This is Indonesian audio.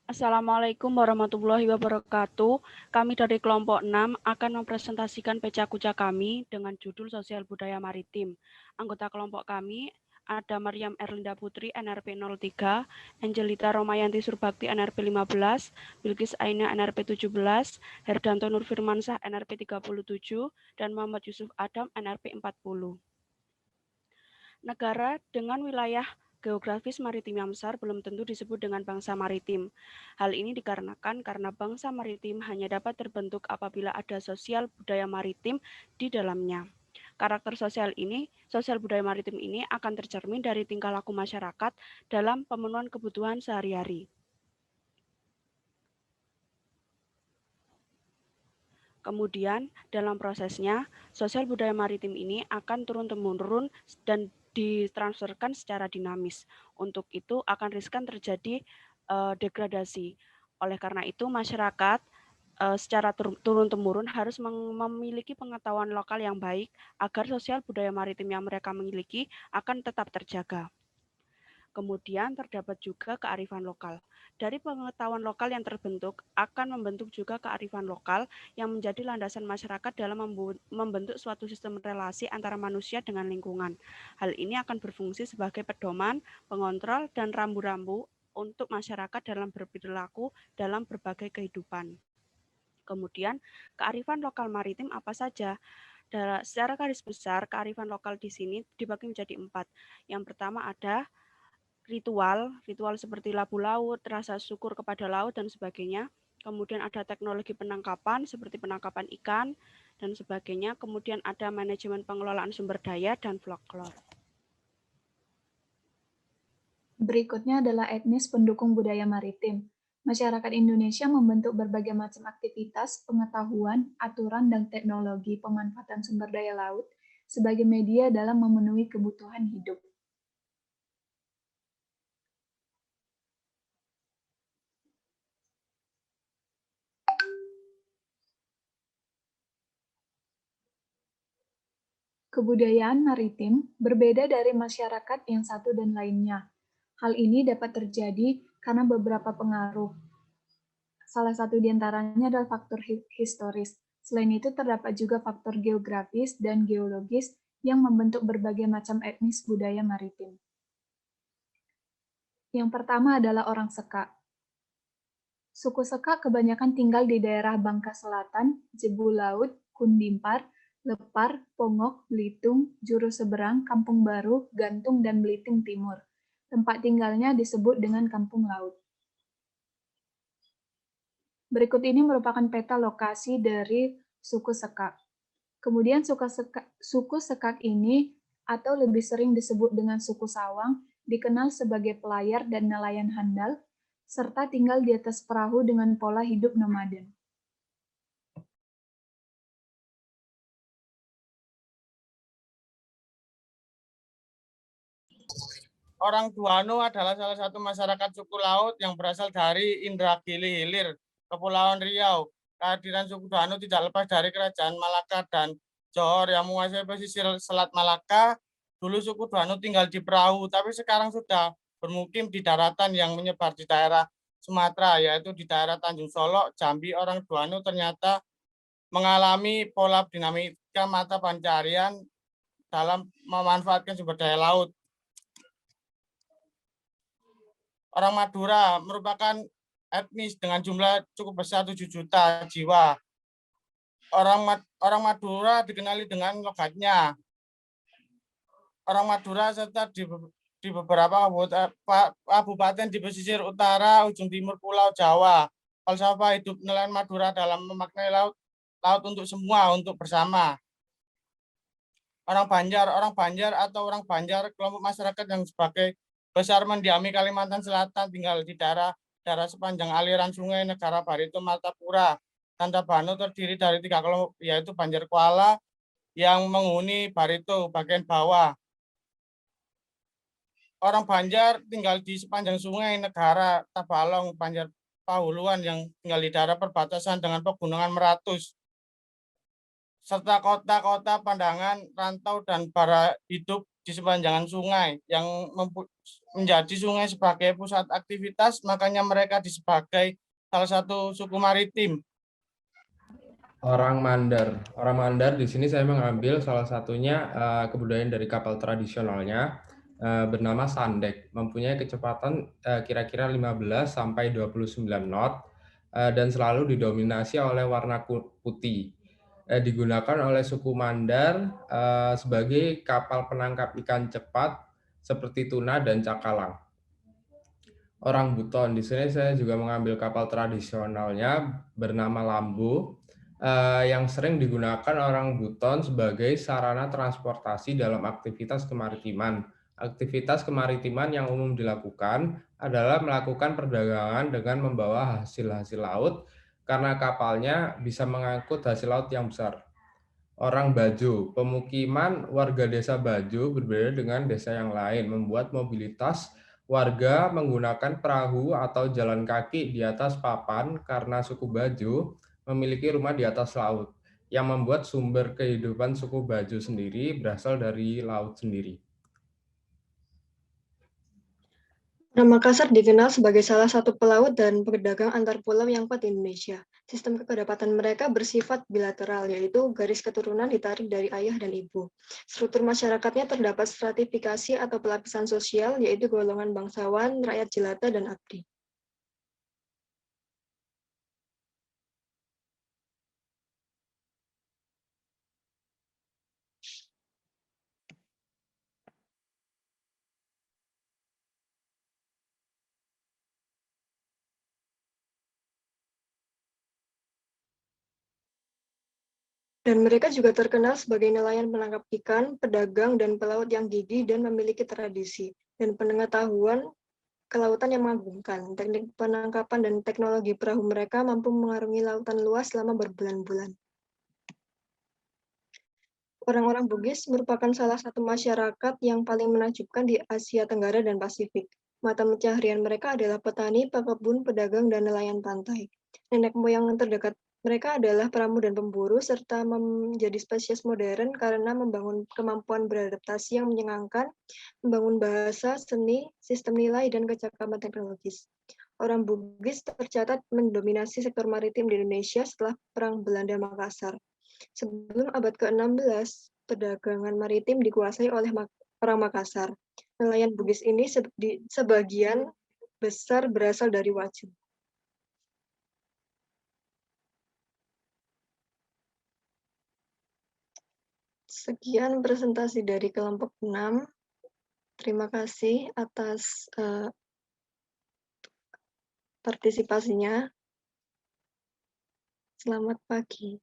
Assalamualaikum warahmatullahi wabarakatuh. Kami dari kelompok 6 akan mempresentasikan pecah kuca kami dengan judul Sosial Budaya Maritim. Anggota kelompok kami ada Maryam Erlinda Putri NRP 03, Angelita Romayanti Surbakti NRP 15, Bilkis Aina NRP 17, Herdanto Nurfirmansah NRP 37, dan Muhammad Yusuf Adam NRP 40. Negara dengan wilayah geografis maritim yang besar belum tentu disebut dengan bangsa maritim. Hal ini dikarenakan karena bangsa maritim hanya dapat terbentuk apabila ada sosial budaya maritim di dalamnya. Karakter sosial budaya maritim ini akan tercermin dari tingkah laku masyarakat dalam pemenuhan kebutuhan sehari-hari. Kemudian, dalam prosesnya, sosial budaya maritim ini akan turun-temurun dan ditransferkan secara dinamis. Untuk itu akan riskan terjadi degradasi. Oleh karena itu, masyarakat secara turun-temurun harus memiliki pengetahuan lokal yang baik agar sosial budaya maritim yang mereka miliki akan tetap terjaga. Kemudian terdapat juga kearifan lokal. Dari pengetahuan lokal yang terbentuk akan membentuk juga kearifan lokal yang menjadi landasan masyarakat dalam membentuk suatu sistem relasi antara manusia dengan lingkungan. Hal ini akan berfungsi sebagai pedoman, pengontrol, dan rambu-rambu untuk masyarakat dalam berperilaku dalam berbagai kehidupan. Kemudian, kearifan lokal maritim apa saja? Secara garis besar, kearifan lokal di sini dibagi menjadi 4. Yang pertama ada ritual seperti labu laut, rasa syukur kepada laut, dan sebagainya. Kemudian ada teknologi penangkapan seperti penangkapan ikan, dan sebagainya. Kemudian ada manajemen pengelolaan sumber daya dan folklore. Berikutnya adalah etnis pendukung budaya maritim. Masyarakat Indonesia membentuk berbagai macam aktivitas, pengetahuan, aturan, dan teknologi pemanfaatan sumber daya laut sebagai media dalam memenuhi kebutuhan hidup. Kebudayaan maritim berbeda dari masyarakat yang satu dan lainnya. Hal ini dapat terjadi karena beberapa pengaruh. Salah satu di antaranya adalah faktor historis. Selain itu, terdapat juga faktor geografis dan geologis yang membentuk berbagai macam etnis budaya maritim. Yang pertama adalah orang Seka. Suku Seka kebanyakan tinggal di daerah Bangka Selatan, Jebu Laut, Kundimpar, Lepar, Pongok, Belitung, Juru Seberang, Kampung Baru, Gantung, dan Belitung Timur. Tempat tinggalnya disebut dengan Kampung Laut. Berikut ini merupakan peta lokasi dari suku Sekak. Kemudian suku Sekak ini, atau lebih sering disebut dengan suku Sawang, dikenal sebagai pelayar dan nelayan handal, serta tinggal di atas perahu dengan pola hidup nomaden. Orang Duano adalah salah satu masyarakat suku laut yang berasal dari Indragiri Hilir, Kepulauan Riau. Kehadiran suku Duano tidak lepas dari kerajaan Malaka dan Johor yang menguasai pesisir Selat Malaka. Dulu suku Duano tinggal di perahu, tapi sekarang sudah bermukim di daratan yang menyebar di daerah Sumatera, yaitu di daerah Tanjung Solok, Jambi. Orang Duano ternyata mengalami pola dinamika mata pencarian dalam memanfaatkan sumber daya laut. Orang Madura merupakan etnis dengan jumlah cukup besar 7 juta jiwa. Orang Madura dikenali dengan logatnya. Orang Madura serta di beberapa kabupaten di pesisir utara, ujung timur Pulau Jawa. Falsafah hidup nelayan Madura dalam memaknai laut untuk semua, untuk bersama. Orang Banjar atau orang Banjar, kelompok masyarakat yang sebagai besar mendiami Kalimantan Selatan, tinggal di daerah sepanjang aliran sungai Negara Barito, Martapura. Tantabano terdiri dari 3 kelompok, yaitu Banjar Kuala yang menghuni Barito bagian bawah. Orang Banjar tinggal di sepanjang sungai Negara Tabalong, Banjar Pahuluan yang tinggal di daerah perbatasan dengan pegunungan Meratus, serta kota-kota Pandangan, Rantau, dan Bara Hidup di sepanjang sungai yang menjadi sungai sebagai pusat aktivitas, makanya mereka sebagai salah satu suku maritim. Orang Mandar di sini saya mengambil salah satunya kebudayaan dari kapal tradisionalnya bernama Sandek, mempunyai kecepatan kira-kira 15 sampai 29 knot dan selalu didominasi oleh warna putih. Digunakan oleh suku Mandar sebagai kapal penangkap ikan cepat seperti tuna dan cakalang. Orang Buton, di sini saya juga mengambil kapal tradisionalnya bernama Lambo yang sering digunakan orang Buton sebagai sarana transportasi dalam aktivitas kemaritiman. Aktivitas kemaritiman yang umum dilakukan adalah melakukan perdagangan dengan membawa hasil-hasil laut karena kapalnya bisa mengangkut hasil laut yang besar. Orang Bajo, pemukiman warga desa Bajo berbeda dengan desa yang lain, membuat mobilitas warga menggunakan perahu atau jalan kaki di atas papan karena suku Bajo memiliki rumah di atas laut, yang membuat sumber kehidupan suku Bajo sendiri berasal dari laut sendiri. Makassar dikenal sebagai salah satu pelaut dan pedagang antar pulau yang kuat di Indonesia. Sistem kekerabatan mereka bersifat bilateral, yaitu garis keturunan ditarik dari ayah dan ibu. Struktur masyarakatnya terdapat stratifikasi atau pelapisan sosial, yaitu golongan bangsawan, rakyat jelata, dan abdi. Dan mereka juga terkenal sebagai nelayan penangkap ikan, pedagang, dan pelaut yang gigih dan memiliki tradisi dan pengetahuan kelautan yang mengagumkan. Teknik penangkapan dan teknologi perahu mereka mampu mengarungi lautan luas selama berbulan-bulan. Orang-orang Bugis merupakan salah satu masyarakat yang paling menakjubkan di Asia Tenggara dan Pasifik. Mata pencaharian mereka adalah petani, pekebun, pedagang, dan nelayan pantai. Nenek moyang terdekat mereka adalah pramu dan pemburu, serta menjadi spesies modern karena membangun kemampuan beradaptasi yang menyenangkan, membangun bahasa, seni, sistem nilai, dan kecakapan teknologis. Orang Bugis tercatat mendominasi sektor maritim di Indonesia setelah Perang Belanda Makassar. Sebelum abad ke-16, perdagangan maritim dikuasai oleh orang Makassar. Nelayan Bugis ini sebagian besar berasal dari Waju. Sekian presentasi dari kelompok 6. Terima kasih atas partisipasinya. Selamat pagi.